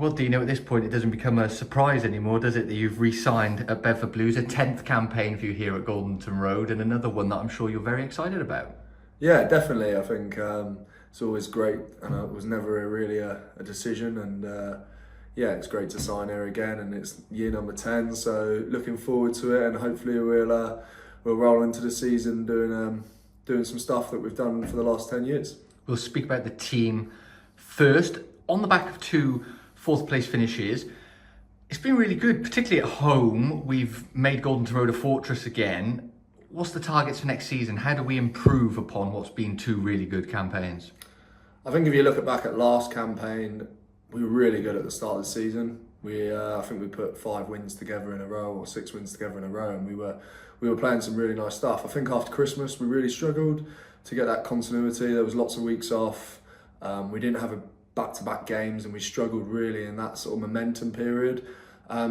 Well, Dino, at this point, it doesn't become a surprise anymore, does it, that you've re-signed at Bedford Blues, a 10th campaign for you here at Goldenton Road, and another one that I'm sure you're very excited about. Yeah, definitely. I think it's always great, and it was never really a decision. And yeah, it's great to sign here again, and it's year number 10. So looking forward to it, and hopefully we'll roll into the season doing some stuff that we've done for the last 10 years. We'll speak about the team first. On the back of two fourth place finishes, it's been really good, particularly at home. We've made Goldenton Road a fortress again. What's the targets for next season? How do we improve upon what's been two really good campaigns? I think if you look back at last campaign, we were really good at the start of the season. I think we put 5 wins together in a row, or 6 wins together in a row, and we were playing some really nice stuff. I think after Christmas we really struggled to get that continuity. There was lots of weeks off. We didn't have a back-to-back games, and we struggled really in that sort of momentum period.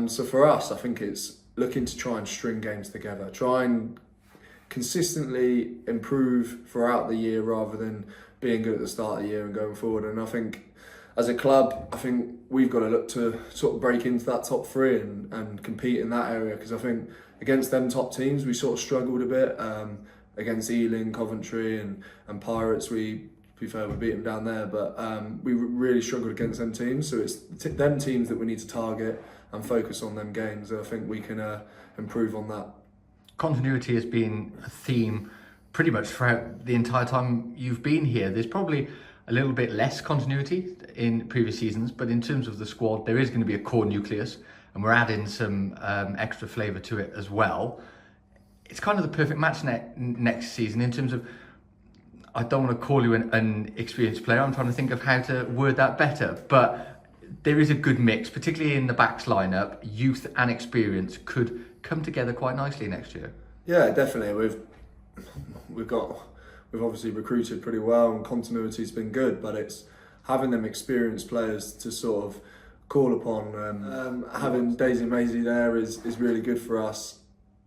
So for us, I think it's looking to try and string games together, try and consistently improve throughout the year rather than being good at the start of the year and going forward. And I think as a club, I think we've got to look to sort of break into that top 3 and compete in that area, because I think against them top teams we sort of struggled a bit. Against Ealing, Coventry and Pirates, to be fair, we beat them down there, but we really struggled against them teams. So it's them teams that we need to target and focus on them games. And I think we can improve on that. Continuity has been a theme pretty much throughout the entire time you've been here. There's probably a little bit less continuity in previous seasons, but in terms of the squad, there is going to be a core nucleus, and we're adding some extra flavour to it as well. It's kind of the perfect match next season in terms of, I don't want to call you an experienced player, I'm trying to think of how to word that better, but there is a good mix, particularly in the backs lineup. Youth and experience could come together quite nicely next year. Yeah, definitely. We've obviously recruited pretty well, and continuity's been good, but it's having them experienced players to sort of call upon. Having Daisy Maisie there is really good for us.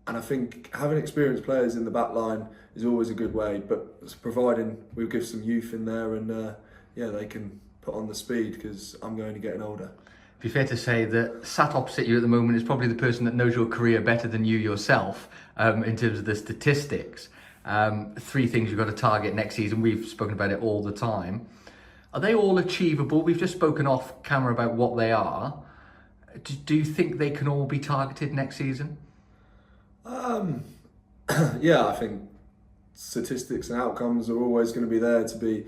And I think having experienced players in the back line is always a good way, but providing we give some youth in there, and yeah, they can put on the speed, because I'm going to getting older. It'd be fair to say that sat opposite you at the moment is probably the person that knows your career better than you yourself, in terms of the statistics. 3 things you've got to target next season. We've spoken about it all the time. Are they all achievable? We've just spoken off camera about what they are. Do you think they can all be targeted next season? Yeah, I think statistics and outcomes are always going to be there to be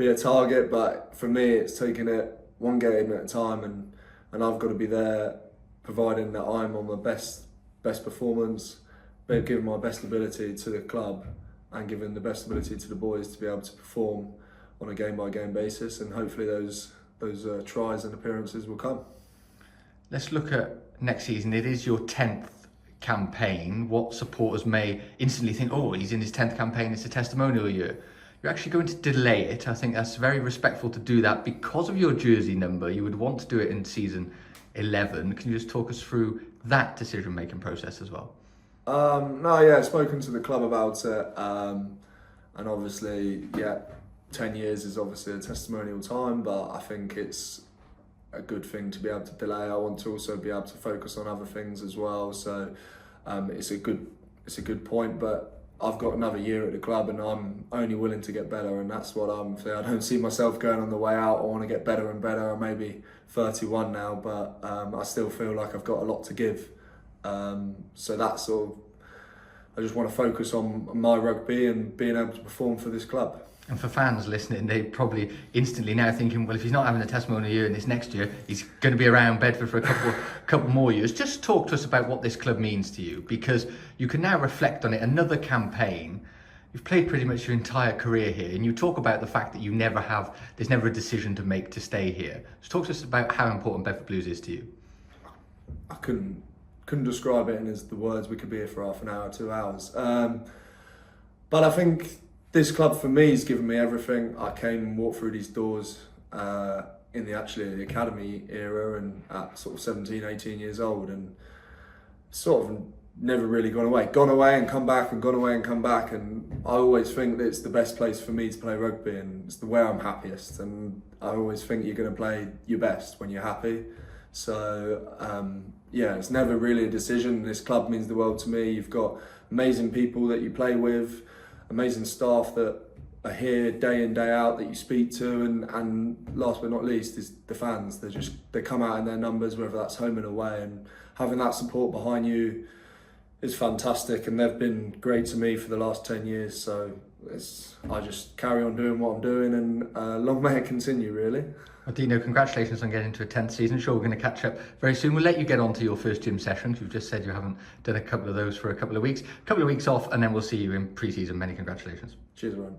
a target, but for me it's taking it one game at a time, and I've got to be there providing that I'm on the best performance, but giving my best ability to the club and giving the best ability to the boys to be able to perform on a game-by-game basis, and hopefully those tries and appearances will come. Let's look at next season. It is your 10th campaign. What supporters may instantly think, oh, he's in his 10th campaign, it's a testimonial year. You're actually going to delay it. I think that's very respectful to do that because of your jersey number. You would want to do it in season 11. Can you just talk us through that decision-making process as well? No, yeah, I've spoken to the club about it, and obviously, yeah, 10 years is obviously a testimonial time, but I think it's a good thing to be able to delay. I want to also be able to focus on other things as well, so it's a good point, but I've got another year at the club, and I'm only willing to get better, and that's what I'm saying. I don't see myself going on the way out. I want to get better and better. I'm maybe 31 now, but I still feel like I've got a lot to give. So that's all. I just want to focus on my rugby and being able to perform for this club. And for fans listening, they probably instantly now thinking, well, if he's not having a testimonial year in this next year, he's going to be around Bedford for a couple more years. Just talk to us about what this club means to you, because you can now reflect on it. Another campaign. You've played pretty much your entire career here, and you talk about the fact that there's never a decision to make to stay here. Just talk to us about how important Bedford Blues is to you. I couldn't describe it in as the words. We could be here for half an hour, 2 hours. But I think this club for me has given me everything. I came and walked through these doors in the academy era, and at sort of 17, 18 years old, and sort of never really gone away and come back and gone away and come back, and I always think that it's the best place for me to play rugby, and it's the way I'm happiest, and I always think you're going to play your best when you're happy. So yeah, it's never really a decision. This club means the world to me. You've got amazing people that you play with, amazing staff that are here day in, day out that you speak to, and last but not least is the fans. They come out in their numbers, whether that's home and away, and having that support behind you is fantastic, and they've been great to me for the last 10 years. So I just carry on doing what I'm doing, and long may it continue, really. Well, Dino, congratulations on getting to a 10th season. Sure, we're going to catch up very soon. We'll let you get on to your first gym sessions. You've just said you haven't done a couple of those for a couple of weeks. A couple of weeks off, and then we'll see you in pre-season. Many congratulations. Cheers, everyone.